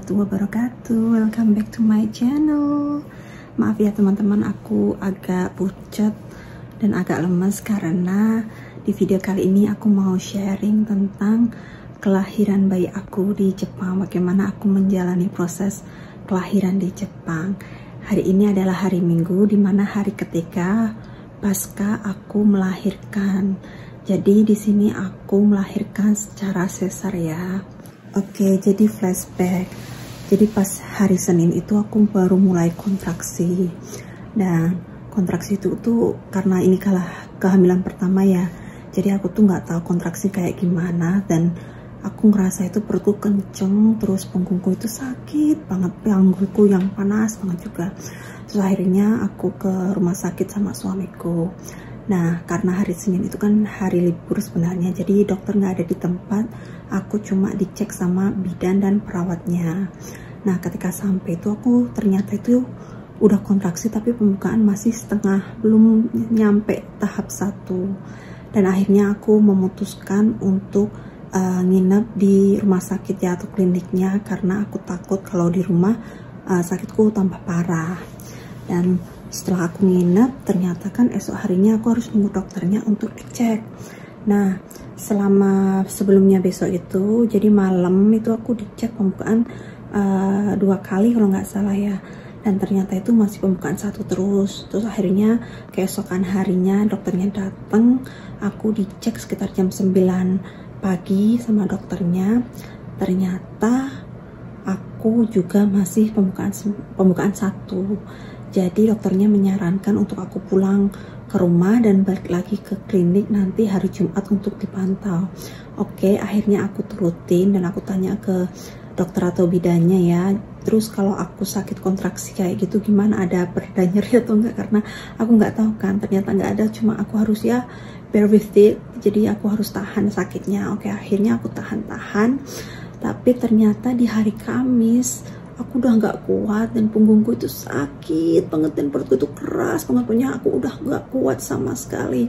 warahmatullahi wabarakatuh. Welcome back to my channel. Maaf ya teman-teman, aku agak pucat dan agak lemes karena di video kali ini aku mau sharing tentang kelahiran bayi aku di Jepang. Bagaimana aku menjalani proses kelahiran di Jepang. Hari ini adalah hari Minggu, dimana hari ketiga pasca aku melahirkan. Jadi di sini aku melahirkan secara sesar ya. Oke, jadi flashback. Jadi pas hari Senin itu aku baru mulai kontraksi. Dan kontraksi itu tuh karena ini kehamilan pertama ya. Jadi aku tuh nggak tahu kontraksi kayak gimana, dan aku ngerasa itu perutku kenceng, terus punggungku itu sakit banget, panggulku yang panas banget juga. Terus akhirnya aku ke rumah sakit sama suamiku. Nah, karena hari Senin itu kan hari libur sebenarnya, jadi dokter nggak ada di tempat. Aku cuma dicek sama bidan dan perawatnya. Nah, ketika sampai itu aku ternyata itu udah kontraksi, tapi pembukaan masih setengah, belum nyampe tahap 1. Dan akhirnya aku memutuskan untuk nginep di rumah sakit ya, atau kliniknya, karena aku takut kalau di rumah sakitku tambah parah. Dan setelah aku nginep, ternyata kan esok harinya aku harus nunggu dokternya untuk dicek. Nah, selama sebelumnya besok itu, jadi malam itu aku dicek pembukaan 2 kali kalau nggak salah ya. Dan ternyata itu masih pembukaan 1 terus. Terus akhirnya keesokan harinya dokternya datang, aku dicek sekitar jam 9 pagi sama dokternya. Ternyata aku juga masih pembukaan 1. Jadi dokternya menyarankan untuk aku pulang ke rumah dan balik lagi ke klinik nanti hari Jumat untuk dipantau. Oke, akhirnya aku turutin dan aku tanya ke dokter atau bidannya ya. Terus kalau aku sakit kontraksi kayak gitu gimana, ada pereda nyeri atau enggak, karena aku nggak tahu kan. Ternyata nggak ada, cuma aku harus ya bear with it. Jadi aku harus tahan sakitnya. Oke, akhirnya aku tahan-tahan. Tapi ternyata di hari Kamis aku udah nggak kuat dan punggungku itu sakit banget dan perutku itu keras banget, punya aku udah nggak kuat sama sekali.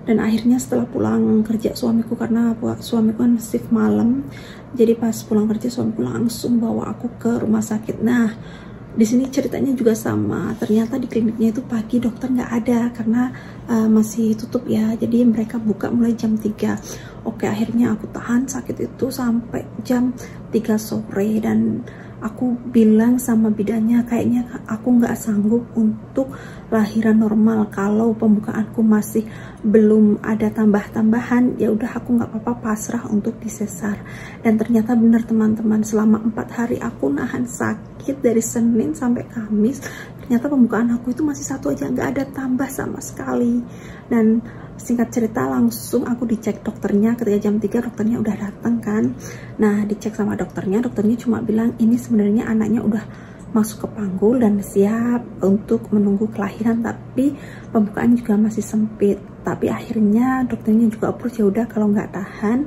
Dan akhirnya setelah pulang kerja suamiku, karena suamiku kan shift malam, jadi pas pulang kerja suamiku langsung bawa aku ke rumah sakit. Nah, di sini ceritanya juga sama. Ternyata di kliniknya itu pagi dokter nggak ada karena masih tutup ya. Jadi mereka buka mulai jam 3. Oke, akhirnya aku tahan sakit itu sampai jam 3 sore dan aku bilang sama bidannya, kayaknya aku nggak sanggup untuk lahiran normal. Kalau pembukaanku masih belum ada tambah-tambahan, ya udah aku nggak apa-apa, pasrah untuk disesar. Dan ternyata benar teman-teman, selama 4 hari aku nahan sakit dari Senin sampai Kamis, ternyata pembukaan aku itu masih 1 aja, nggak ada tambah sama sekali. Dan singkat cerita langsung aku dicek dokternya ketika jam 3, dokternya udah datang kan. Nah, dicek sama dokternya cuma bilang ini sebenarnya anaknya udah masuk ke panggul dan siap untuk menunggu kelahiran, tapi pembukaan juga masih sempit. Tapi akhirnya dokternya juga approve, ya udah kalau nggak tahan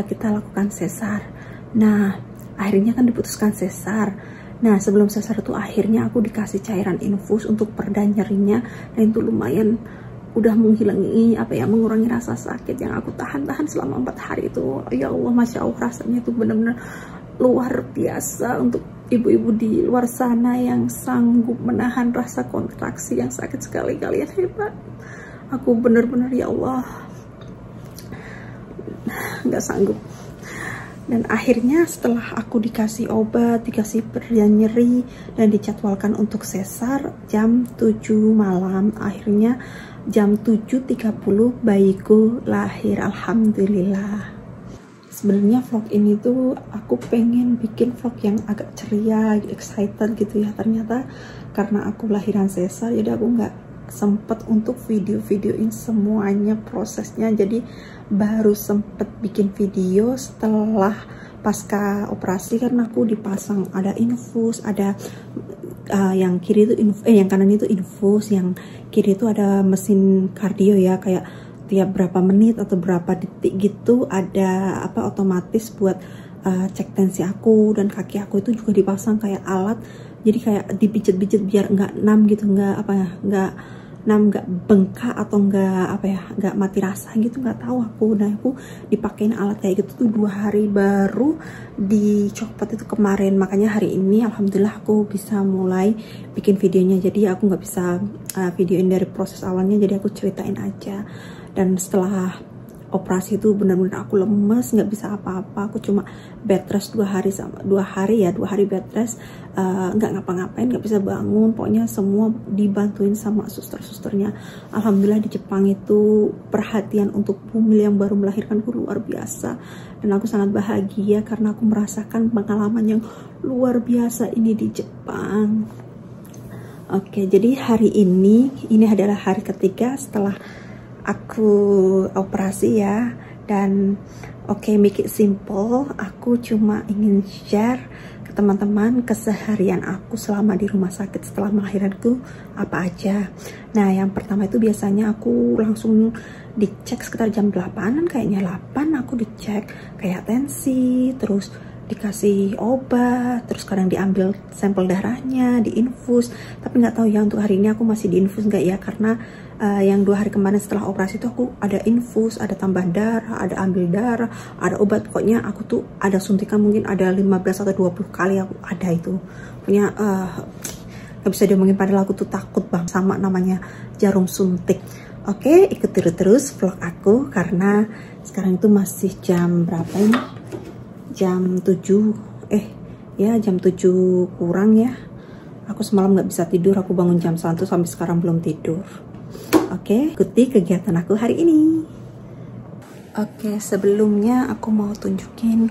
kita lakukan sesar. Nah, akhirnya kan diputuskan sesar. Nah, sebelum sesar itu akhirnya aku dikasih cairan infus untuk pereda nyerinya, dan itu lumayan udah menghilangi mengurangi rasa sakit yang aku tahan-tahan selama 4 hari itu. Ya Allah, Masya Allah, rasanya itu benar-benar luar biasa untuk ibu-ibu di luar sana yang sanggup menahan rasa kontraksi yang sakit sekali. Kalian hebat. Aku benar-benar ya Allah nggak sanggup. Dan akhirnya setelah aku dikasih obat, dikasih pereda nyeri, dan dijadwalkan untuk sesar jam 7 malam, akhirnya jam 7.30 bayiku lahir, alhamdulillah. Sebenarnya vlog ini tuh aku pengen bikin vlog yang agak ceria, excited gitu ya. Ternyata karena aku lahiran sesar, jadi aku nggak sempet untuk videoin semuanya prosesnya. Jadi baru sempet bikin video setelah pasca operasi, karena aku dipasang ada infus, ada yang kiri itu yang kanan itu infus, yang kiri itu ada mesin kardio ya, kayak tiap berapa menit atau berapa detik gitu ada otomatis buat cek tensi aku, dan kaki aku itu juga dipasang kayak alat, jadi kayak dipijit-pijit biar nggak numb gitu, nggak nggak bengkak atau nggak mati rasa gitu, nggak tahu aku. Nah aku dipakein alat kayak gitu tuh 2 hari baru dicopot itu kemarin, makanya hari ini alhamdulillah aku bisa mulai bikin videonya. Jadi aku nggak bisa videoin dari proses awalnya, jadi aku ceritain aja. Dan setelah operasi itu benar-benar aku lemes, nggak bisa apa-apa. Aku cuma bed rest 2 hari bed rest, nggak ngapa-ngapain, nggak bisa bangun. Pokoknya semua dibantuin sama suster-susternya. Alhamdulillah di Jepang itu perhatian untuk bumil yang baru melahirkan itu luar biasa, dan aku sangat bahagia karena aku merasakan pengalaman yang luar biasa ini di Jepang. Oke, jadi hari ini adalah hari ketiga setelah aku operasi ya. Dan oke, make it simple, aku cuma ingin share ke teman-teman keseharian aku selama di rumah sakit setelah melahirkan itu apa aja. Nah yang pertama itu biasanya aku langsung dicek sekitar jam 8-an, kayaknya 8 aku dicek kayak tensi, terus dikasih obat, terus kadang diambil sampel darahnya, diinfus. Tapi nggak tahu ya untuk hari ini aku masih diinfus nggak ya, karena yang 2 hari kemarin setelah operasi itu aku ada infus, ada tambahan darah, ada ambil darah, ada obat. Pokoknya aku tuh ada suntikan mungkin ada 15 atau 20 kali aku ada itu. Pokoknya nggak bisa diomongin, padahal aku tuh takut bang sama namanya jarum suntik. Oke, ikuti terus vlog aku karena sekarang itu masih jam berapa ini? Jam 7, jam 7 kurang ya. Aku semalam nggak bisa tidur, aku bangun jam 1 sampai sekarang belum tidur. Oke, ikuti kegiatan aku hari ini. Oke, sebelumnya aku mau tunjukin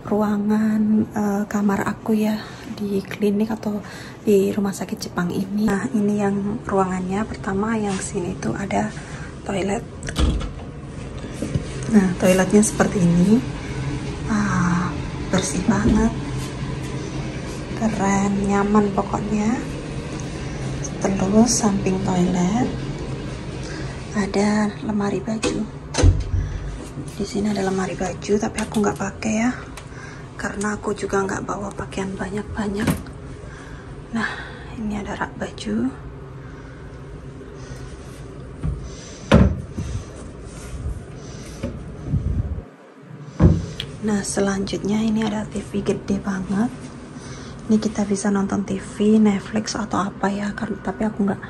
ruangan kamar aku ya di klinik atau di rumah sakit Jepang ini. Nah, ini yang ruangannya. Pertama yang sini itu ada toilet. Nah, toiletnya seperti ini. Bersih banget, keren, nyaman pokoknya. Terus samping toilet ada lemari baju. Di sini ada lemari baju, tapi aku nggak pakai ya, karena aku juga nggak bawa pakaian banyak-banyak. Nah, ini ada rak baju. Nah, selanjutnya ini ada TV gede banget. Ini kita bisa nonton TV, Netflix atau apa ya, tapi aku nggak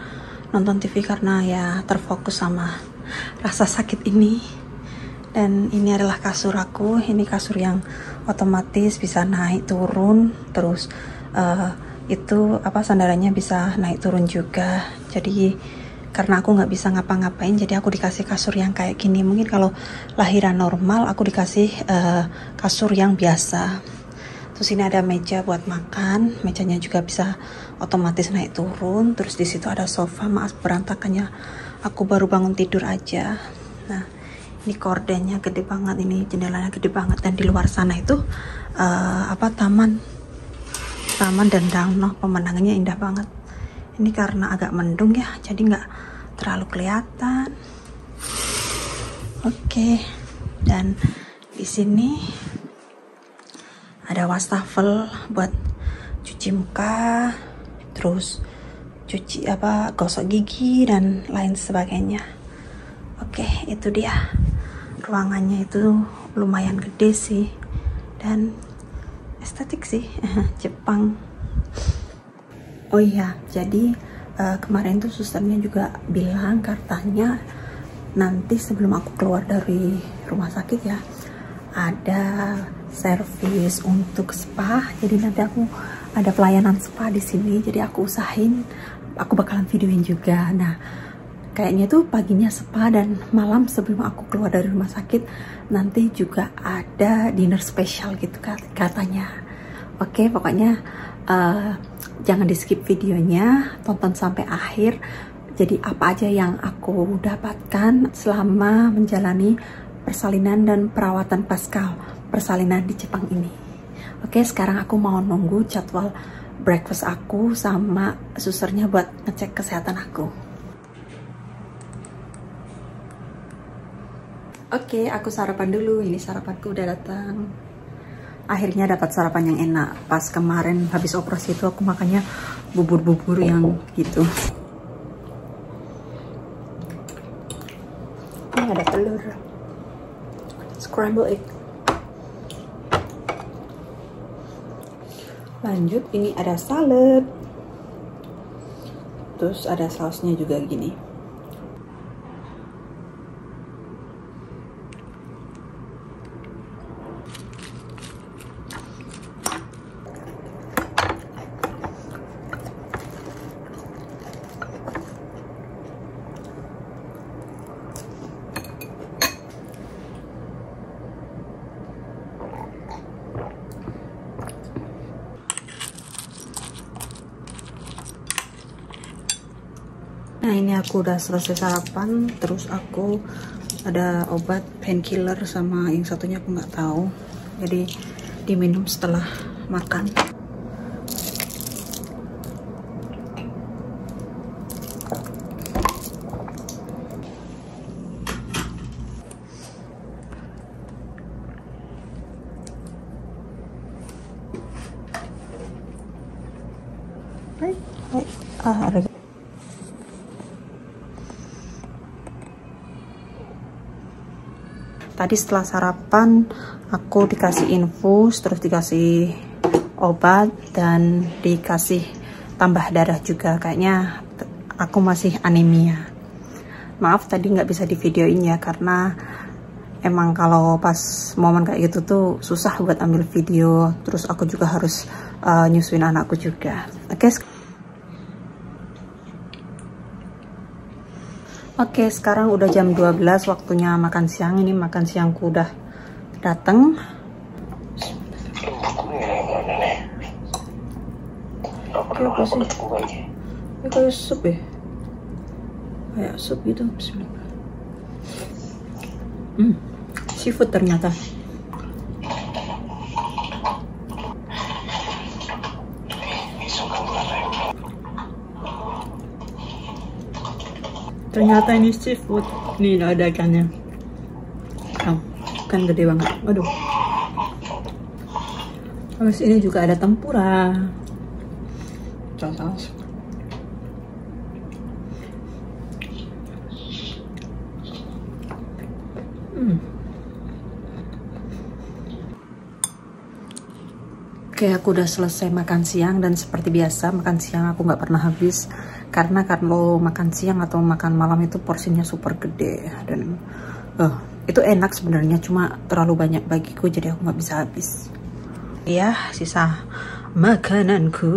nonton TV karena ya terfokus sama rasa sakit ini. Dan ini adalah kasur aku. Ini kasur yang otomatis bisa naik turun, terus itu sandarannya bisa naik turun juga. Jadi karena aku nggak bisa ngapa-ngapain, jadi aku dikasih kasur yang kayak gini. Mungkin kalau lahiran normal aku dikasih kasur yang biasa. Terus ini ada meja buat makan, mejanya juga bisa otomatis naik turun. Terus di situ ada sofa, maaf berantakannya, aku baru bangun tidur aja. Nah, ini kordennya gede banget, ini jendelanya gede banget, dan di luar sana itu taman dan danau, pemandangannya indah banget. Ini karena agak mendung ya, jadi nggak terlalu kelihatan. Oke, dan di sini ada wastafel buat cuci muka, terus gosok gigi dan lain sebagainya. Oke, itu dia ruangannya. Itu lumayan gede sih dan estetik sih. Jepang. Oh iya, jadi kemarin tuh susternya juga bilang katanya nanti sebelum aku keluar dari rumah sakit ya ada servis untuk spa. Jadi nanti aku ada pelayanan spa di sini. Jadi aku usahain, aku bakalan videoin juga. Nah, kayaknya tuh paginya spa dan malam sebelum aku keluar dari rumah sakit nanti juga ada dinner spesial gitu katanya. Oke, pokoknya jangan di skip videonya, tonton sampai akhir. Jadi apa aja yang aku dapatkan selama menjalani persalinan dan perawatan pasca persalinan di Jepang ini. Oke, sekarang aku mau nunggu jadwal breakfast aku sama susternya buat ngecek kesehatan aku. Oke, aku sarapan dulu. Ini sarapanku udah datang. Akhirnya dapat sarapan yang enak. Pas kemarin habis operasi itu aku makannya bubur-bubur yang gitu. ada telur, scramble egg. Lanjut, ini ada salad, terus ada sausnya juga gini. Nah, ini aku udah selesai sarapan, terus aku ada obat painkiller sama yang satunya aku nggak tahu, jadi diminum setelah makan. Ada tadi setelah sarapan aku dikasih infus, terus dikasih obat dan dikasih tambah darah juga. Kayaknya aku masih anemia. Maaf tadi nggak bisa di videoin ya, karena emang kalau pas momen kayak gitu tuh susah buat ambil video. Terus aku juga harus nyusuin anakku juga. Oke, sekarang udah jam 12, waktunya makan siang. Ini makan siangku udah dateng. Oke, apa sih? Ini kayak sup ya? Kayak sup gitu. Bismillah. Seafood ternyata. Ternyata ini seafood. Nih ada ikannya. Oh, ikan gede banget. Aduh. Terus ini juga ada tempura. Saus. Oke, aku udah selesai makan siang, dan seperti biasa makan siang aku nggak pernah habis, karena kalau makan siang atau makan malam itu porsinya super gede, dan itu enak sebenarnya, cuma terlalu banyak bagiku jadi aku nggak bisa habis. Ya, sisa makananku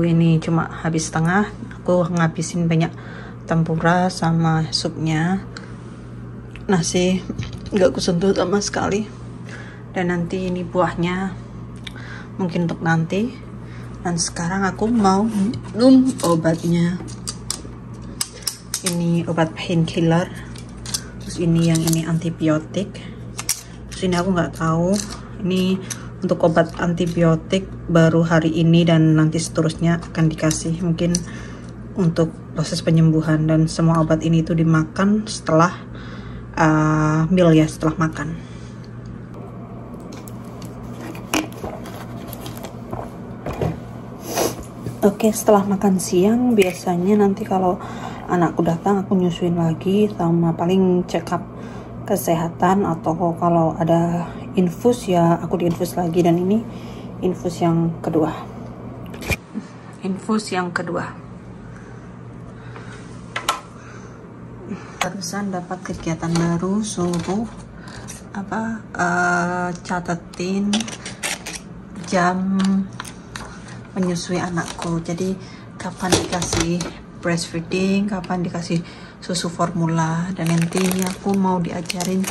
ini cuma habis setengah. Aku ngabisin banyak tempura sama supnya. Nasi nggak kusentuh sama sekali. Dan nanti ini buahnya mungkin untuk nanti. Dan sekarang aku mau minum obatnya. Ini obat painkiller, terus ini yang ini antibiotik, terus ini aku nggak tahu ini untuk obat antibiotik baru hari ini dan nanti seterusnya akan dikasih mungkin untuk proses penyembuhan. Dan semua obat ini tuh dimakan setelah meal ya, setelah makan. Oke, setelah makan siang biasanya nanti kalau anakku datang aku nyusuin lagi, sama paling check up kesehatan, atau kalau ada infus ya aku diinfus lagi. Dan ini infus yang kedua. Barusan dapat kegiatan baru, suruh catetin jam menyusui anakku, jadi kapan dikasih breastfeeding, kapan dikasih susu formula, dan nanti aku mau diajarin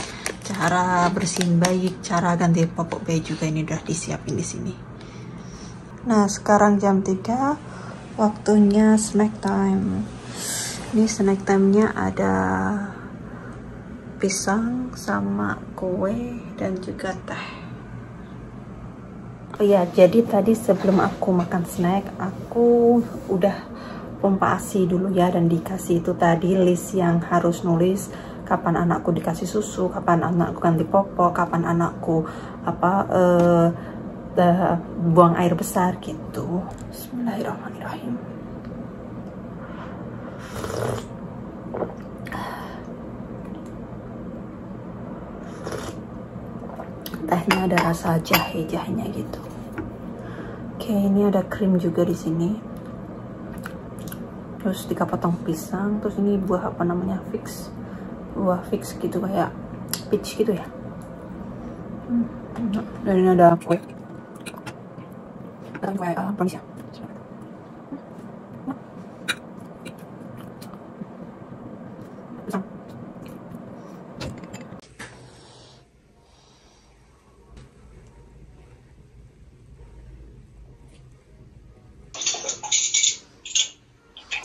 cara bersihin bayi, cara ganti popok bayi juga. Ini udah disiapin di sini. Nah, sekarang jam 3, waktunya snack time. Ini snack time-nya ada pisang sama kue dan juga teh. Oh ya, jadi tadi sebelum aku makan snack, aku udah pompa ASI dulu ya, dan dikasih itu tadi list yang harus nulis kapan anakku dikasih susu, kapan anakku ganti popok, kapan anakku buang air besar gitu. Bismillahirrahmanirrahim. tehnya ada rasa jahe-jahenya gitu. Oke, ini ada krim juga di sini. Terus 3 potong pisang, terus ini buah apa namanya, fix, buah fix gitu kayak peach gitu ya. Dan ini ada kue, brownies ya.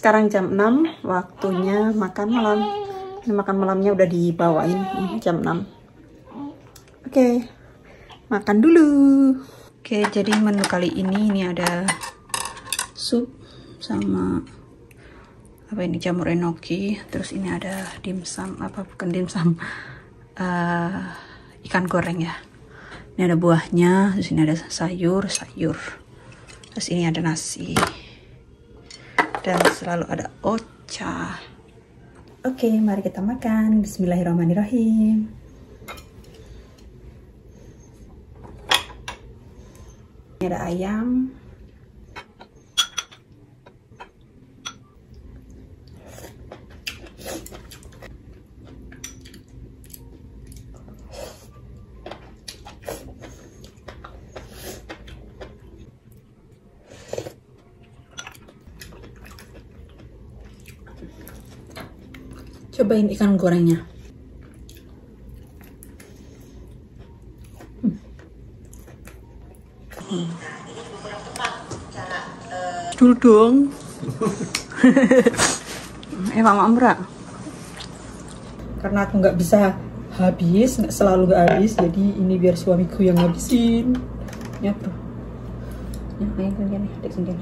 Sekarang jam 6, waktunya makan malam. Ini makan malamnya udah dibawain jam 6. Oke, makan dulu. Oke, jadi menu kali ini ada sup sama apa ini, jamur enoki. Terus ini ada dimsum, apa bukan dimsum, ikan goreng ya. Ini ada buahnya, terus ini ada sayur. Terus ini ada nasi. Dan selalu ada ocha. Oke, mari kita makan. Bismillahirrahmanirrahim. Ini ada ayam. Cobain ikan gorengnya. Dulu dong. Mama Amra. Karena aku nggak bisa habis, nggak selalu nggak habis, jadi ini biar suamiku yang ngabisin. Ya bro. Ya, ayo gini, dek sini.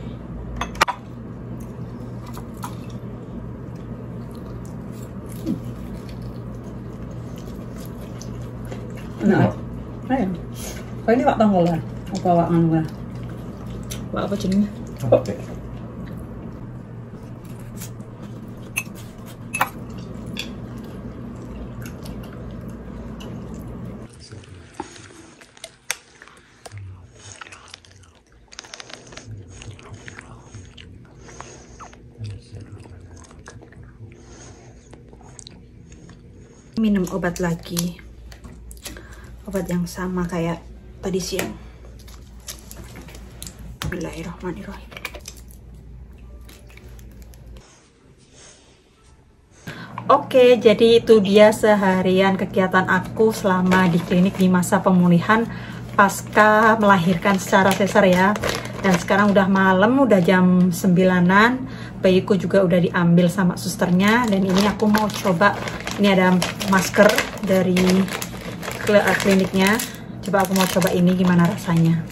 Nah, ayo. Kau ini Pak Tongol lah, apa Pak Nganu lah? Pak apa jenisnya? Oke. Minum obat lagi. Obat yang sama kayak tadi siang. Bismillahirrahmanirrahim. Oke, jadi itu dia seharian kegiatan aku selama di klinik di masa pemulihan pasca melahirkan secara sesar ya. Dan sekarang udah malam, udah jam 9-an. Bayiku juga udah diambil sama susternya. Dan ini aku mau coba, ini ada masker dari kliniknya. Coba aku mau coba ini gimana rasanya.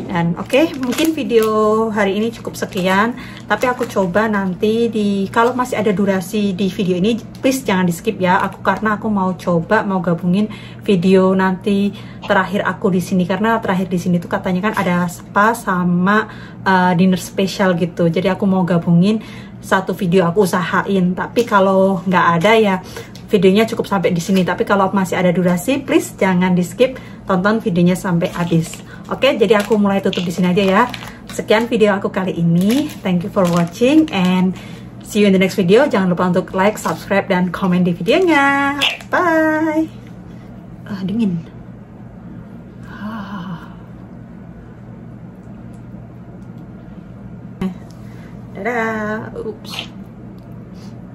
Dan oke, mungkin video hari ini cukup sekian, tapi aku coba nanti kalau masih ada durasi di video ini, please jangan di skip ya. Karena aku mau coba gabungin video nanti terakhir aku di sini, karena terakhir di sini tuh katanya kan ada spa sama dinner spesial gitu. Jadi aku mau gabungin satu video, aku usahain. Tapi kalau nggak ada ya videonya cukup sampai di sini. Tapi kalau masih ada durasi, please jangan di skip, tonton videonya sampai habis. Oke, jadi aku mulai tutup di sini aja ya. Sekian video aku kali ini. Thank you for watching and see you in the next video. Jangan lupa untuk like, subscribe, dan komen di videonya. Bye. Dingin. Dadah. Oops.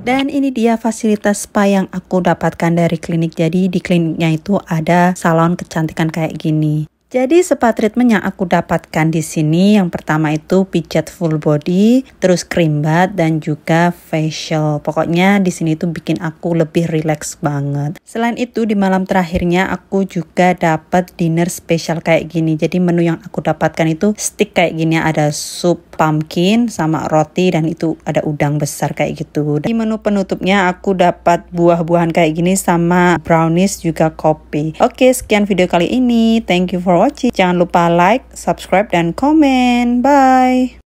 Dan ini dia fasilitas spa yang aku dapatkan dari klinik. Jadi di kliniknya itu ada salon kecantikan kayak gini. Jadi spa treatment yang aku dapatkan di sini, yang pertama itu pijat full body, terus cream bath, dan juga facial. Pokoknya di sini tuh bikin aku lebih relax banget. Selain itu di malam terakhirnya aku juga dapat dinner spesial kayak gini. Jadi menu yang aku dapatkan itu steak kayak gini, ada sup pumpkin sama roti, dan itu ada udang besar kayak gitu. Di menu penutupnya aku dapat buah-buahan kayak gini sama brownies juga kopi. Oke, sekian video kali ini. Thank you for watching. Jangan lupa like, subscribe, dan komen. Bye.